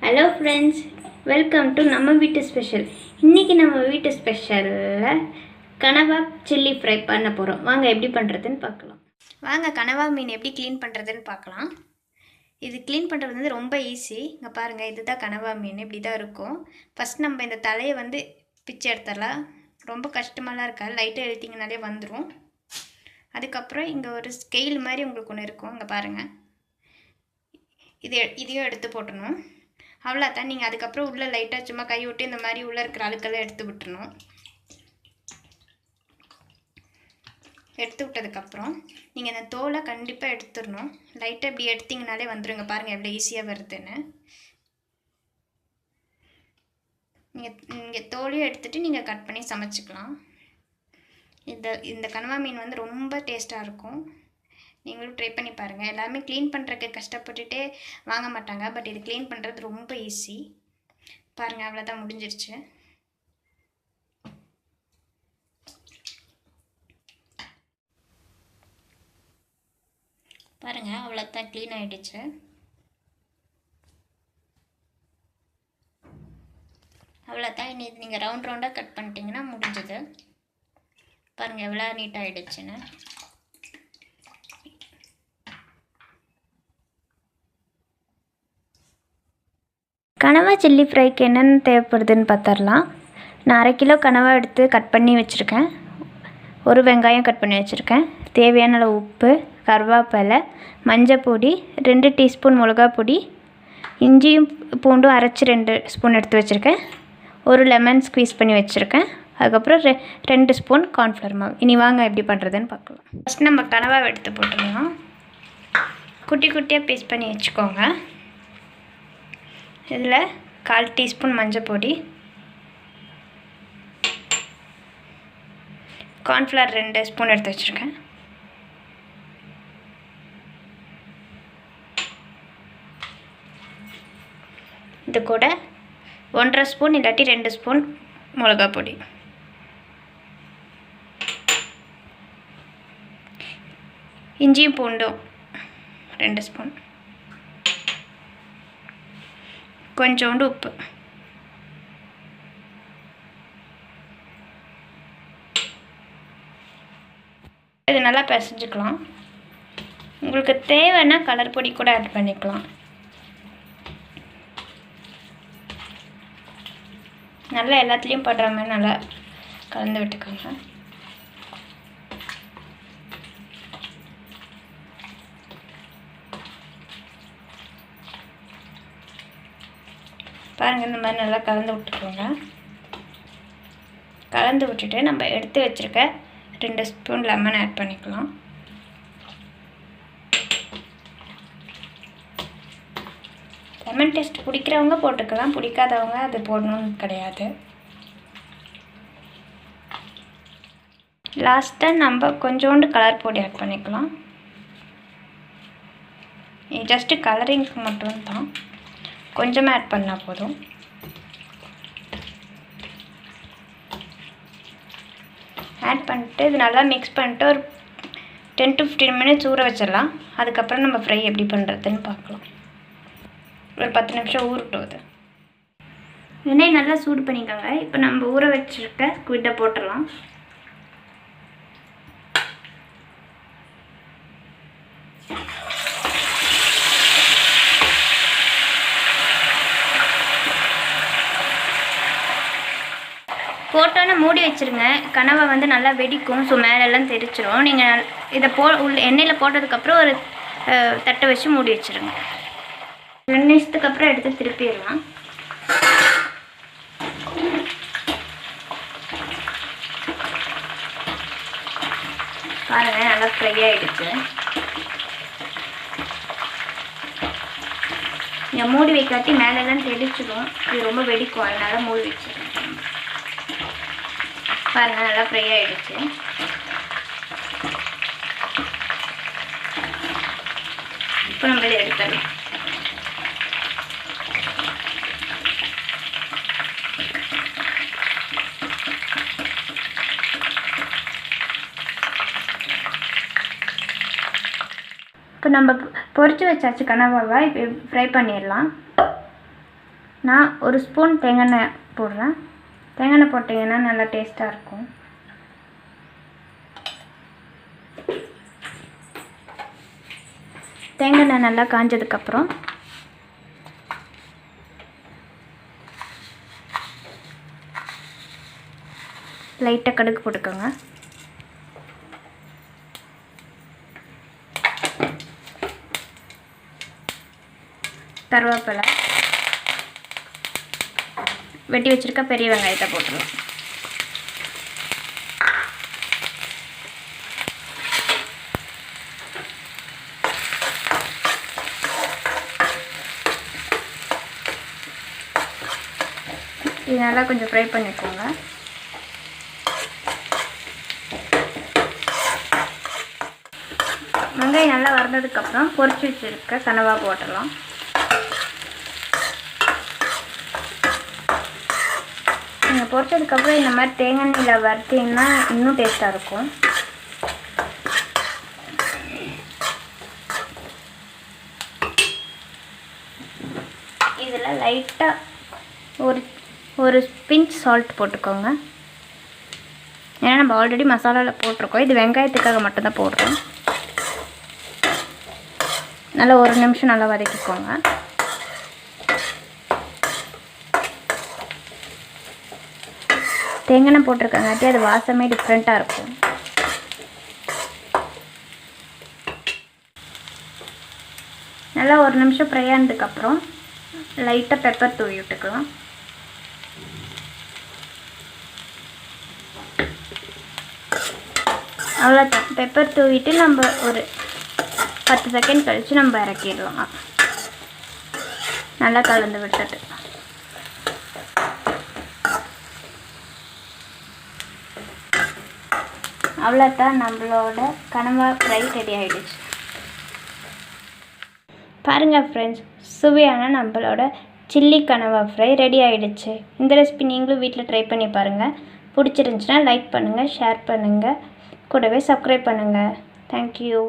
Hello friends, welcome to நம்ம வீட்டு special. இன்றைக்கி நம்ம வீட்டு ஸ்பெஷலில் கனவா சில்லி ஃப்ரை பண்ண போகிறோம். வாங்க எப்படி பண்ணுறதுன்னு பார்க்கலாம். வாங்க கனவா மீன் எப்படி க்ளீன் பண்ணுறதுன்னு பார்க்கலாம். இது க்ளீன் பண்ணுறது வந்து ரொம்ப ஈஸி. இங்கே பாருங்கள், இதுதான் கனவா மீன். இப்படி தான் இருக்கும். ஃபஸ்ட் நம்ம இந்த தலையை வந்து பிச்சு எடுத்துடலாம். ரொம்ப கஷ்டமாலாம் இருக்காது, லைட்டாக எழுத்திங்கனாலே வந்துடும். அதுக்கப்புறம் இங்கே ஒரு ஸ்கெயில் மாதிரி உங்களுக்கு ஒன்று இருக்கும். இங்கே பாருங்கள், இதையும் எடுத்து போட்டணும். அவ்வளோதான். நீங்கள் அதுக்கப்புறம் உள்ளே லைட்டாக சும்மா கை விட்டு இந்த மாதிரி உள்ளே இருக்கிற அழுக்கெல்லாம் எடுத்து விட்டுணும். எடுத்து விட்டதுக்கப்புறம் நீங்கள் இந்த தோலை கண்டிப்பாக எடுத்துடணும். லைட்டாக இப்படி எடுத்திங்கனாலே வந்துடுங்க. பாருங்கள் எவ்வளோ ஈஸியாக வருதுன்னு. நீங்கள் தோலையும் எடுத்துகிட்டு நீங்கள் கட் பண்ணி சமைச்சிக்கலாம். இந்த கனவா மீன் வந்து ரொம்ப டேஸ்ட்டாக இருக்கும். நீங்களும் ட்ரை பண்ணி பாருங்கள். எல்லாருமே க்ளீன் பண்ணுறதுக்கு கஷ்டப்பட்டுட்டே வாங்க மாட்டாங்க. பட் இது க்ளீன் பண்ணுறது ரொம்ப ஈஸி. பாருங்கள், அவ்வளோதான், முடிஞ்சிருச்சு. பாருங்கள், அவ்வளோதான், க்ளீன் ஆகிடுச்சு. அவ்வளோதான். இனி நீங்கள் ரவுண்ட் ரவுண்டாக கட் பண்ணிட்டீங்கன்னா முடிஞ்சது. பாருங்கள் எவ்வளோ நீட்டாக ஆகிடுச்சுன்னு. கனவா சில்லி ஃப்ரைக்கு என்னென்ன தேவைப்படுதுன்னு பார்த்துடலாம். நான் 1/2 கிலோ கனவா எடுத்து கட் பண்ணி வச்சுருக்கேன். ஒரு வெங்காயம் கட் பண்ணி வச்சுருக்கேன். தேவையான அளவு உப்பு, கருவேப்பிலை, மஞ்சள் பொடி, 2 டீஸ்பூன் மிளகா பொடி, இஞ்சியும் பூண்டும் அரைச்சி 2 ஸ்பூன் எடுத்து வச்சுருக்கேன். ஒரு லெமன் ஸ்க்வீஸ் பண்ணி வச்சுருக்கேன். அதுக்கப்புறம் 2 ஸ்பூன் கார்ன்ஃப்ளவர் மாவு. இனி வாங்க எப்படி பண்ணுறதுன்னு பார்க்கலாம். ஃபஸ்ட் நம்ம கனவாவை எடுத்து போட்டுடலாம். குட்டி குட்டியாக பீஸ் பண்ணி வச்சுக்கோங்க. இதில் 1/4 டீஸ்பூன் மஞ்சள் பொடி, கார்ன்ஃப்ளவர் 2 ஸ்பூன் எடுத்து வச்சுருக்கேன். இது கூட 1/2 ஸ்பூன் இல்லாட்டி 2 ஸ்பூன் மிளகா பொடி, இஞ்சியும் பூண்டும் 2 ஸ்பூன், கொஞ்சோண்டு உப்பு. இது நல்லா பிசைஞ்சுக்கலாம். உங்களுக்கு தேவைன்னா கலர் பொடி கூட ஆட் பண்ணிக்கலாம். நல்லா எல்லாத்துலேயும் படுற மாதிரி நல்லா கலந்து விட்டுக்கோங்க. பாருங்கள், இந்த மாதிரி நல்லா கலந்து விட்டுக்கோங்க. கலந்து விட்டுட்டு நம்ம எடுத்து வச்சுருக்க 2 ஸ்பூன் லெமன் ஆட் பண்ணிக்கலாம். லெமன் டேஸ்ட் பிடிக்கிறவங்க போட்டுக்கலாம், பிடிக்காதவங்க அது போடணும்னு கிடையாது. லாஸ்ட்டாக நம்ம கொஞ்சோண்டு கலர் பொடி ஆட் பண்ணிக்கலாம். ஜஸ்ட்டு கலரிங்க்கு மட்டும்தான், கொஞ்சமாக ஆட் பண்ணால் போதும். ஆட் பண்ணிட்டு இது நல்லா மிக்ஸ் பண்ணிட்டு ஒரு 10 to 15 மினிட்ஸ் ஊற வச்சிடலாம். அதுக்கப்புறம் நம்ம ஃப்ரை எப்படி பண்ணுறதுன்னு பார்க்கலாம். ஒரு 10 நிமிஷம் ஊறட்டும். அது எண்ணெய் நல்லா சூடு பண்ணிக்கோங்க. இப்போ நம்ம ஊற வச்சுருக்க ஸ்குவிட்டை போட்டுடலாம். போட்டோன்னு மூடி வச்சுருங்க. கனவை வந்து நல்லா வெடிக்கும். ஸோ மேலெல்லாம் தெரிச்சிடும். நீங்கள் இதை எண்ணெயில் போட்டதுக்கப்புறம் ஒரு தட்டை வச்சு மூடி வச்சுருங்க. 2 நிமிஷத்துக்கு அப்புறம் எடுத்து திருப்பிடலாம். பாருங்கள், நல்லா ஃப்ரை ஆகிடுச்சு. நீங்கள் மூடி வைக்காட்டி மேலெல்லாம் தெரிச்சிடும். இது ரொம்ப வெடிக்கும், அதனால் மூடி வச்சுருங்க. பாருங்கள், நல்லா ஃப்ரை ஆகிடுச்சு. இப்போ நம்ம இதை எடுத்துடலாம். இப்போ நம்ம பொரிச்சு வச்சாச்சு கனவாவை. இப்போ ஃப்ரை பண்ணிடலாம். நான் ஒரு ஸ்பூன் தேங்காய் எண்ணெய் போடுறேன். தேங்காய் எண்ணெய் போட்டிங்கன்னா நல்லா டேஸ்ட்டாக இருக்கும். தேங்காய் எண்ணெய் நல்லா காஞ்சதுக்கப்புறம் லைட்டாக கடுகு போட்டுக்கோங்க. கருவேப்பிலை, வெட்டி வச்சுருக்க பெரிய வெங்காயத்தை போட்டுருவோம். இது நல்லா கொஞ்சம் ஃப்ரை பண்ணிக்கோங்க. வெங்காயம் நல்லா வறுத்ததுக்கப்புறம் பொரிச்சு வச்சுருக்க கனவா போட்டுடலாம். நீங்கள் பொரிச்சதுக்கப்புறம் இந்த மாதிரி தேங்காய் எண்ணெயில் வறுத்தீங்கன்னா இன்னும் டேஸ்ட்டாக இருக்கும். இதில் லைட்டாக ஒரு பிஞ்ச் சால்ட் போட்டுக்கோங்க. ஏன்னா நம்ம ஆல்ரெடி மசாலாவில் போட்டிருக்கோம். இது வெங்காயத்துக்காக மட்டும்தான் போடுறோம். நல்லா ஒரு நிமிஷம் நல்லா வதக்கிக்கோங்க. தேங்காய் போட்டிருக்கங்காட்டி அது வாசமே டிஃப்ரெண்ட்டாக இருக்கும். நல்லா ஒரு நிமிஷம் ஃப்ரை ஆனதுக்கப்புறம் லைட்டாக பெப்பர் தூவி விட்டுக்கலாம். அவ்வளோதான். பெப்பர் தூவிட்டு நம்ம ஒரு 10 செகண்ட் கழித்து நம்ம இறக்கிடலாம். நல்லா கலந்து விட்டுட்டு அவ்வளோதான், நம்மளோட கனவா ஃப்ரை ரெடி ஆகிடுச்சு. பாருங்கள் ஃப்ரெண்ட்ஸ், சுவையான நம்மளோட சில்லி கனவா ஃப்ரை ரெடி ஆகிடுச்சு. இந்த ரெசிபி நீங்களும் வீட்டில் ட்ரை பண்ணி பாருங்கள். பிடிச்சிருந்துச்சுன்னா லைக் பண்ணுங்கள், ஷேர் பண்ணுங்கள், கூடவே சப்ஸ்கிரைப் பண்ணுங்கள். தேங்க்யூ.